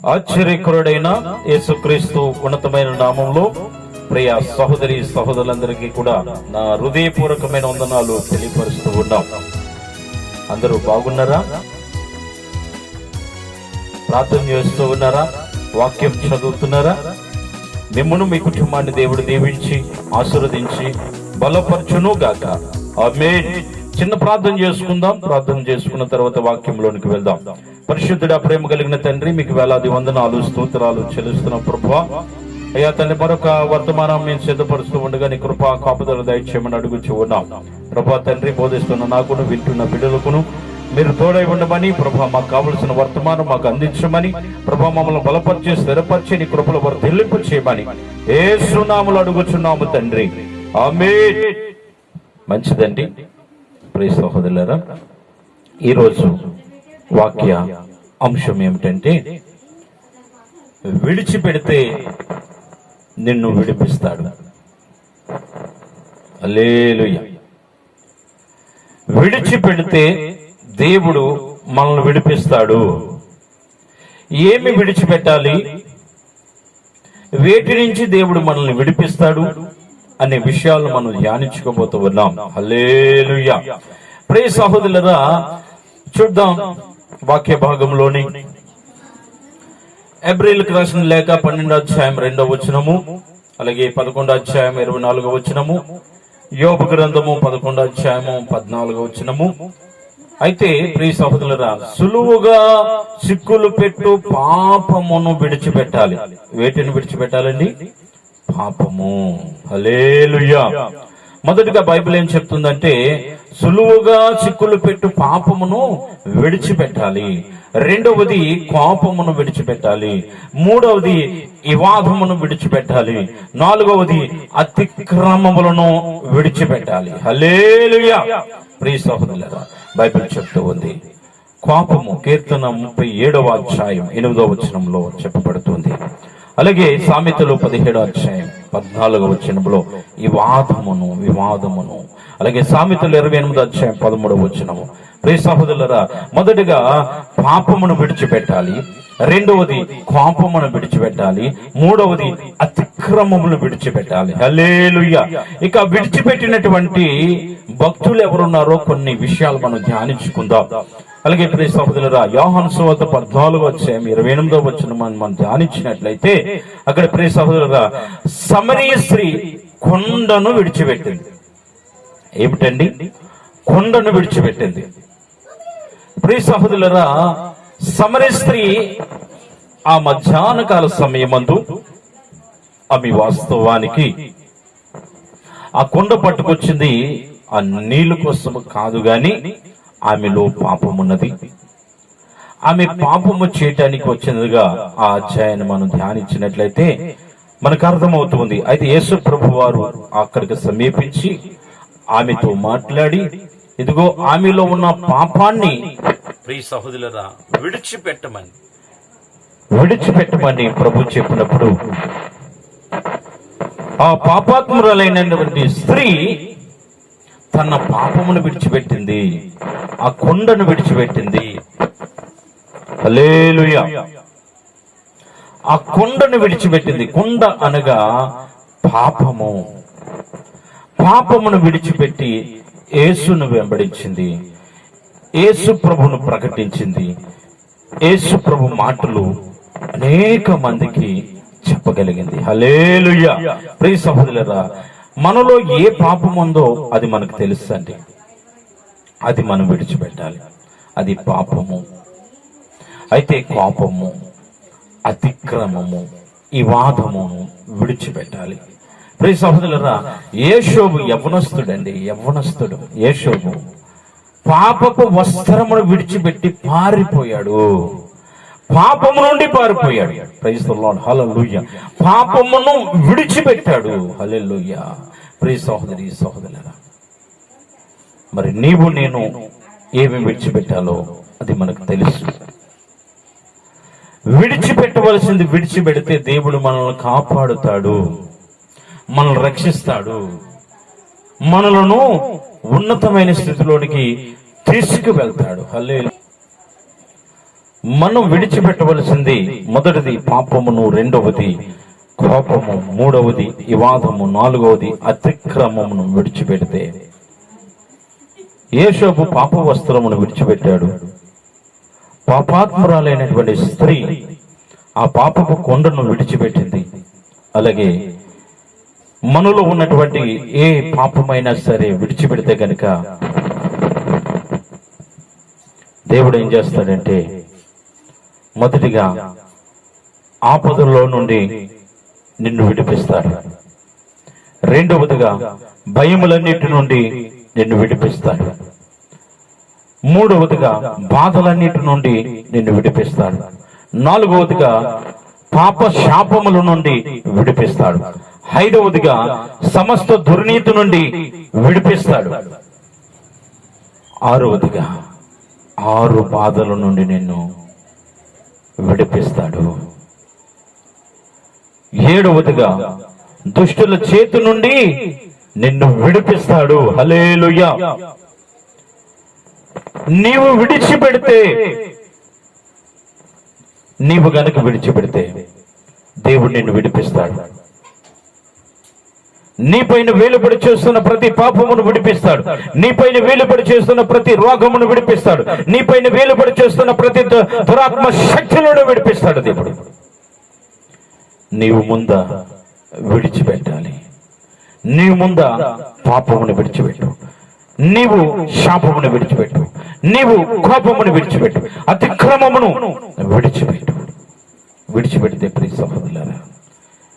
ఆశ్చర్యకరుడైన యేసుక్రీస్తు ఉన్నతమైన నామంలో ప్రియ సహోదరి సహోదరులందరికీ కూడా నా హృదయపూర్వకమైన వందనాలు తెలియపరుస్తూ ఉన్నాం. అందరూ బాగున్నారా? ప్రార్థన చేస్తూ ఉన్నారా? వాక్యం చదువుతున్నారా? మిమ్మును మీ కుటుంబాన్ని దేవుడు దీవించి ఆశీర్వదించి బలపరచును గాక. ఆమేన్. చిన్న ప్రార్థన చేసుకుందాం. ప్రార్థన చేసుకున్న తర్వాత వాక్యంలోనికి వెళ్దాం. పరిశుద్ధుడా, ప్రేమ కలిగిన తండ్రి, మీకు వేలాది వందనాలు స్తోత్రాలు చెల్లిస్తున్నాం ప్రభువా. అయ్యా తండ్రి, మరొక వర్తమానం మేము సిద్ధపరుస్తూ ఉండగా నీ కృపా కాపుదల దయచేయమని అడుగుచూ ఉన్నాం ప్రభా. తండ్రి, బోధిస్తున్న నాకును వింటున్న బిడ్డలకును మీరు తోడై ఉండమని ప్రభా, మాకు కావలసిన వర్తమానం మాకు అందించమని ప్రభా, మమ్మల్ని బలపరిచి స్థిరపరిచి నీ కృపల వర్ధిల్లింపు చేయమని యేసు నామములో అడుగుచున్నాము తండ్రి. ఆమేన్. మంచిదండి. ప్రియ సహోదరులారా, ఈరోజు వాక్య అంశం ఏమిటంటే, విడిచిపెడితే నిన్ను విడిపిస్తాడు. హల్లెలూయా. విడిచిపెడితే దేవుడు మనల్ని విడిపిస్తాడు. ఏమి విడిచిపెట్టాలి, వేటి నుంచి దేవుడు మనల్ని విడిపిస్తాడు అనే విషయాలు మనం ధ్యానించుకోబోతూ ఉన్నాం. హల్లెలూయా. ప్రియ సహోదరులారా, చూద్దాం వాక్య భాగంలోని హెబ్రీయులకు రాసిన లేఖ 12వ అధ్యాయం 2వ వచనము, అలాగే 11వ అధ్యాయం 24వ వచనము, యోబు గ్రంథము 11వ అధ్యాయము 14వ వచనము. అయితే ప్రియ సహోదరులారా, సులువుగా చిక్కులు పెట్టు పాపమును విడిచిపెట్టాలి. వేటిని విడిచిపెట్టాలండి? పాపము. హల్లెలూయా. మొదటిగా బైబిల్ ఏం చెప్తుందంటే, సులువుగా చిక్కులు పెట్టు పాపమును విడిచిపెట్టాలి. రెండవది కోపమును విడిచిపెట్టాలి. మూడవది వివాదమును విడిచిపెట్టాలి. నాలుగవది అతిక్రమములను విడిచిపెట్టాలి. హల్లెలూయా. ప్రియ సహోదరులారా, బైబిల్ చెప్తూ ఉంది, కోపము కీర్తన 37వ అధ్యాయం 8వ వచనంలో చెప్పబడుతుంది. అలాగే సామెతలు 17వ అధ్యాయం 14వ వచనంలో వివాదమును, అలాగే సామెతలు 28వ అధ్యాయం 13వ వచనము. ప్రియ సహోదరులారా, మొదటిగా పాపమును విడిచిపెట్టాలి, రెండవది కోపమును విడిచిపెట్టాలి, మూడవది అతిక్రమమును విడిచిపెట్టాలి. హల్లెలూయా. ఇక విడిచిపెట్టినటువంటి భక్తులు ఎవరున్నారో కొన్ని విషయాలు మనం ధ్యానించుకుందాం. అలాగే ప్రియ సహోదరులారా, యోహాను సువార్త 14వ అధ్యాయం 28వ వచనం మనం ధ్యానించినట్లయితే, అక్కడ ప్రియ సహోదరులారా, సమరయ స్త్రీ కొండను విడిచిపెట్టింది. ఏమిటండి? కొండను విడిచిపెట్టింది. ప్రియ సహోదరులారా, సమరయ స్త్రీ ఆ మధ్యాహ్న కాల సమయమందు ఆమె వాస్తవానికి ఆ కొండ పట్టుకొచ్చింది ఆ నీళ్ల కోసం కాదు గాని ఆమెలో పాపమున్నది. ఆమె పాపము చేయటానికి వచ్చినదిగా ఆ అధ్యాయాన్ని మనం ధ్యానించినట్లయితే మనకు అర్థమవుతుంది. అయితే యేసు ప్రభు వారు అక్కడికి సమీపించి ఆమెతో మాట్లాడి, ఇదిగో ఆమెలో ఉన్న పాపాన్ని ప్రియ సహోదరులారా విడిచిపెట్టమని ప్రభు చెప్పినప్పుడు, ఆ పాపాత్మురాలైనటువంటి స్త్రీ తన పాపమును విడిచిపెట్టింది, ఆ కొండను విడిచిపెట్టింది. హల్లెలూయా. ఆ కొండను విడిచిపెట్టింది. కొండ అనగా పాపము. పాపమును విడిచిపెట్టి యేసును వెంబడించింది, యేసు ప్రభును ప్రకటించింది. యేసు ప్రభు మాటలు అనేక మందికి చెప్పగలిగింది. హల్లెలూయా. ప్రియ సహోదరులారా, మనలో ఏ పాపం ఉందో అది మనకు తెలుసండి. అది మనం విడిచిపెట్టాలి. అది పాపము. అయితే కోపము, అతిక్రమము, వివాదమును విడిచిపెట్టాలి. ప్రియ సహోదరులారా, యోబు యవ్వనస్తుడు. యోబు పాపపు వస్త్రమును విడిచిపెట్టి పారిపోయాడు. పాపము నుండి పారిపోయాడు. Praise the Lord. హల్లెలూయా. పాపమును విడిచిపెట్టాడు. హల్లెలూయా. ప్రియ సహోదరి సహోదరులారా, మరి నీవు నేను ఏమి విడిచిపెట్టాలో అది మనకు తెలుసు. విడిచిపెట్టవలసింది విడిచిపెడితే దేవుడు మనల్ని కాపాడుతాడు, మనల్ని రక్షిస్తాడు, మనలను ఉన్నతమైన స్థితిలోనికి తీసుకువెళ్తాడు. హల్లెలూయా. మనం విడిచిపెట్టవలసింది మొదటిది పాపమును, రెండవది కోపము, మూడవది వివాదము, నాలుగవది అతిక్రమమును విడిచిపెడితే, యోసేపు పాప వస్త్రమును విడిచిపెట్టాడు. పాపాత్మురాలైనటువంటి స్త్రీ ఆ పాపపు కొండను విడిచిపెట్టింది. అలాగే మనలో ఉన్నటువంటి ఏ పాపమైనా సరే విడిచిపెడితే గనుక దేవుడు ఏం చేస్తాడంటే, మొదటిగా ఆపదల్లో నుండి నిన్ను విడిపిస్తాడు. రెండవదిగా భయములన్నిటి నుండి నిన్ను విడిపిస్తాడు. మూడవదిగా బాధలన్నిటి నుండి నిన్ను విడిపిస్తాడు. నాలుగవదిగా పాప శాపముల నుండి విడిపిస్తాడు. ఐదవదిగా సమస్త దుర్నీతి నుండి విడిపిస్తాడు. ఆరవదిగా 6 బాధల నుండి నిన్ను విడిపిస్తాడు. ఏడవదిగా దుష్టుల చేతి నుండి నిన్ను విడిపిస్తాడు. హల్లెలూయా. నీవు విడిచిపెడితే, నీవు గనక విడిచిపెడితే దేవుడు నిన్ను విడిపిస్తాడు. నీపైన వేలుపడి చేస్తున్న ప్రతి పాపమును విడిపిస్తాడు. నీపైన వేలుపడి చేస్తున్న ప్రతి రోగమును విడిపిస్తాడు. నీపైన వేలుపడి చేస్తున్న ప్రతి దురాత్మ శక్తులను విడిపిస్తాడు దేవుడు. నీవు ముంద విడిచిపెట్టాలి. నీవు ముంద పాపమును విడిచిపెట్టు. నీవు శాపమును విడిచిపెట్టు. నీవు కోపమును విడిచిపెట్టు. అతిక్రమమును విడిచిపెట్టు. విడిచిపెడితే ప్రియ సహోదరులారా,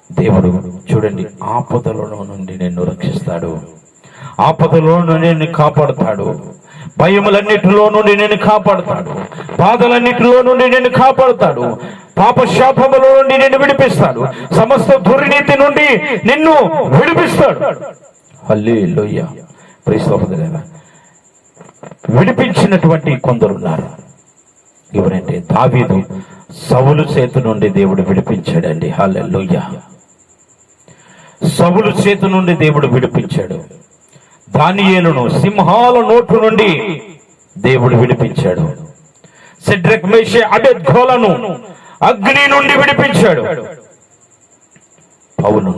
దేవుడు చూడండి, ఆపదలో నుండి నిన్ను రక్షిస్తాడు. ఆపదలో నుండి నిన్ను కాపాడుతాడు. భయములన్నిటిలో నుండి నిన్ను కాపాడుతాడు. బాధలన్నిటిలో నుండి నిన్ను కాపాడుతాడు. పాప శాపముల నుండి నిన్ను విడిపిస్తాడు. సమస్త దుర్నీతి నుండి నిన్ను విడిపిస్తాడు. హల్లెలూయా. ప్రియ సహోదరులారా, విడిపించినటువంటి కొందరున్నారు. ఎవరంటే దావీదు సౌలు చేతి నుండి దేవుడు విడిపించాడండి. హల్లెలూయా. సౌలు చేతి నుండి దేవుడు విడిపించాడు. దానియేలును సింహాల నోటు నుండి దేవుడు విడిపించాడు. షడ్రక్, మేషక్, అబేద్నెగోలను అగ్ని నుండి విడిపించాడు. పౌలును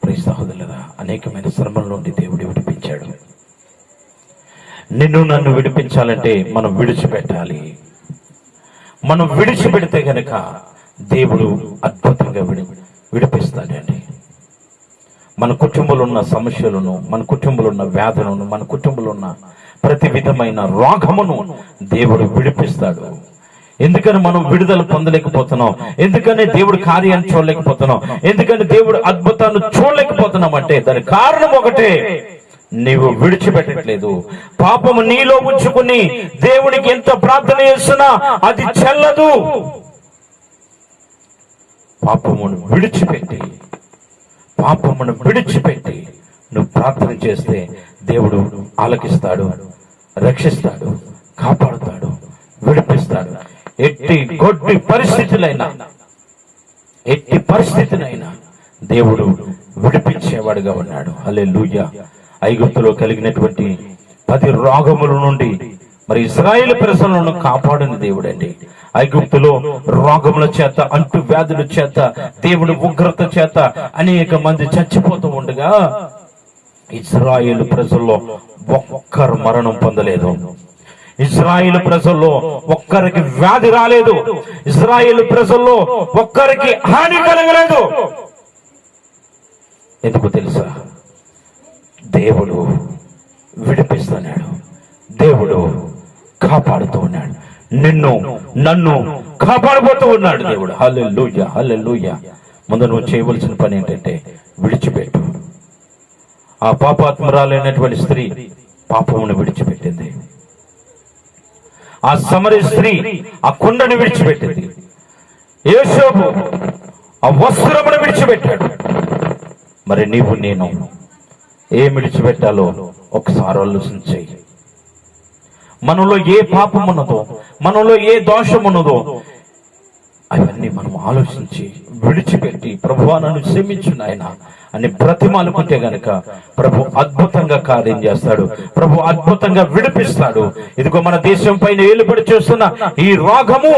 ప్రియ సహోదరులారా అనేకమైన శ్రమల నుండి దేవుడు విడిపించాడు. నిన్ను నన్ను విడిపించాలంటే మనం విడిచిపెట్టాలి. మనం విడిచిపెడితే గనక దేవుడు అద్భుతంగా విడిపిస్తాడండి. మన కుటుంబంలో ఉన్న సమస్యలను, మన కుటుంబంలో ఉన్న వ్యాధులను, మన కుటుంబంలో ఉన్న ప్రతి విధమైన రోగమును దేవుడు విడిపిస్తాడు. ఎందుకని మనం విడుదల పొందలేకపోతున్నాం? ఎందుకని దేవుడు కార్యాన్ని చూడలేకపోతున్నాం? ఎందుకని దేవుడు అద్భుతాన్ని చూడలేకపోతున్నాం అంటే దానికి కారణం ఒకటే, నీవు విడిచిపెట్టట్లేదు. పాపము నీలో ఉంచుకుని దేవునికి ఎంత ప్రార్థన చేస్తున్నా అది చెల్లదు. పాపమును విడిచిపెట్టి నువ్వు ప్రార్థన చేస్తే దేవుడు ఆలకిస్తాడు, రక్షిస్తాడు, కాపాడుతాడు, విడిపిస్తాడు. ఎట్టి పరిస్థితులైనా దేవుడు విడిపించేవాడుగా ఉన్నాడు. హల్లెలూయా. ఐగుప్తులో కలిగినటువంటి 10 రోగముల నుండి మరి ఇశ్రాయేలు ప్రజలను కాపాడిన దేవుడు అండి. ఐగుప్తులో రోగముల చేత, అంటు వ్యాధుల చేత, దేవుడు ఉగ్రత చేత అనేక మంది చచ్చిపోతూ ఉండగా ఇశ్రాయేలు ప్రజల్లో ఒక్కరు మరణం పొందలేదు. ఇశ్రాయేలు ప్రజల్లో ఒక్కరికి వ్యాధి రాలేదు. ఇశ్రాయేలు ప్రజల్లో ఒక్కరికి హాని కలగలేదు. ఎందుకు తెలుసా? దేవుడు విడిపిస్తున్నాడు. దేవుడు కాపాడుతూ ఉన్నాడు. నిన్ను నన్ను కాపాడబోతూ ఉన్నాడు దేవుడు. హల్లెలూయా, హల్లెలూయా. ముందు నువ్వు చేయవలసిన పని ఏంటంటే విడిచిపెట్టు. ఆ పాపాత్మురాలైనటువంటి స్త్రీ పాపమును విడిచిపెట్టింది. ఆ సమరీ స్త్రీ ఆ కుండను విడిచిపెట్టింది. యోసేపు ఆ వస్త్రమును విడిచిపెట్టాడు. మరి నీవు నేను ఏం విడిచిపెట్టాలో ఒకసారి ఆలోచించి, మనలో ఏ పాపం ఉన్నదో, మనలో ఏ దోషం ఉన్నదో అవన్నీ మనం ఆలోచించి విడిచిపెట్టి, ప్రభువా నన్ను క్షమించు నాయనా అని బ్రతిమాలుకుంటే గనక ప్రభు అద్భుతంగా కార్యం చేస్తాడు. ప్రభు అద్భుతంగా విడిపిస్తాడు. ఇదిగో మన దేశం పైన ఏలుబడి చేస్తున్న ఈ రోగము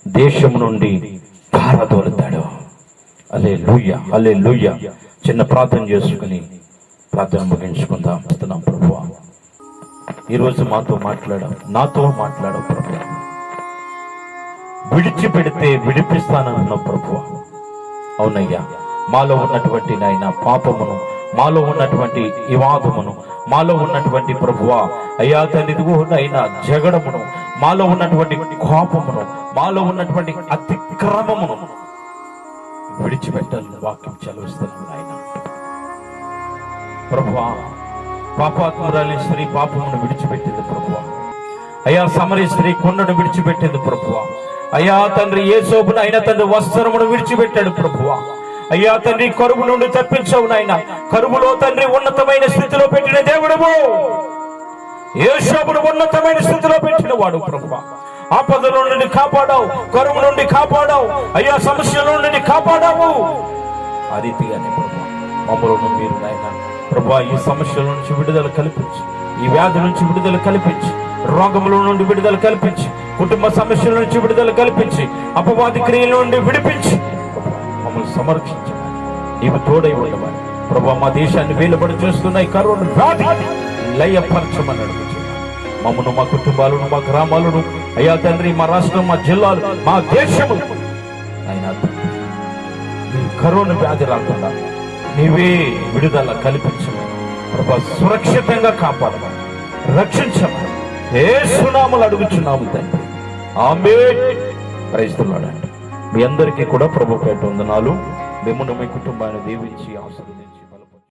దేశం నుండి పారదోలుతాడు. హల్లెలూయా, హల్లెలూయా. చిన్న ప్రార్థన చేసుకుని ప్రార్థన ముగించుకుందాం. ప్రభువా, ఈరోజు నాతో మాట్లాడావు ప్రభు. విడిచిపెడితే విడిపిస్తానన్న ప్రభు. అవునయ్యా, మాలో ఉన్నటువంటి నాయన పాపమును, మాలో ఉన్నటువంటి వివాదమును, మాలో ఉన్నటువంటి ప్రభువా అయ్యా తండ్రి అయిన జగడమును, మాలో ఉన్నటువంటి కోపమును, మాలో ఉన్నటువంటి అతిక్రమమును విడిచిపెట్టాలని వాక్యం చదివిస్తున్నాను నాయన. ప్రభువా, పాపాత్మురాలి స్త్రీ పాపమును విడిచిపెట్టింది ప్రభువా. అయ్యా సమరీ స్త్రీ కొండను విడిచిపెట్టింది ప్రభువా. అయ్యా తండ్రి యేసోబును అయిన తండ్రి వస్త్రమును విడిచిపెట్టాడు ప్రభువా. అయ్యా తండ్రి కరువు నుండి తప్పించవు నాయన. కరువులో తండ్రి ఉన్నతమైన స్థితిలో పెట్టిన దేవుడవు. యేసోబును ఉన్నతమైన స్థితిలో పెట్టిన వాడు ప్రభువా. ఆపదల నుండి కాపాడావు, కరువు నుండి కాపాడావు, అయ్యా సమస్యల నుండి కాపాడావు. ఆ రీతిగానే ప్రభువా మమ్మలను మీరు నాయన ప్రభువా ఈ సమస్యల నుంచి విడుదల కల్పించి, ఈ వ్యాధి నుంచి విడుదల కల్పించి, రోగముల నుండి విడుదల కల్పించి, కుటుంబ సమస్యల నుంచి విడుదల కల్పించి, అపవాది క్రియల నుండి విడిపించి మమ్మల్ని సమర్పించమని నీవు తోడై ఉండమని ప్రభువా మా దేశాన్ని వేలుబడి చేస్తున్న ఈ కరోనా వ్యాధి లయపరచమని అడుగుతున్నాను. మమ్మను, మా కుటుంబాలను, మా గ్రామాలను అయ్యా తండ్రి, మా రాష్ట్రం, మా జిల్లాలు, మా దేశము అయినా ఈ కరోనా వ్యాధి రాకుండా నీవే విడుదల కల్పించమని ప్రభా, సురక్షితంగా కాపాడమని, రక్షించమని యేసు నామములో అడుగుచున్నాము తండ్రి. ఆమేన్. Praise the Lord. మీ అందరికీ కూడా ప్రభు పేట వందనాలు. మిమ్మును మీ కుటుంబాన్ని దీవించి ఆశీర్వదించి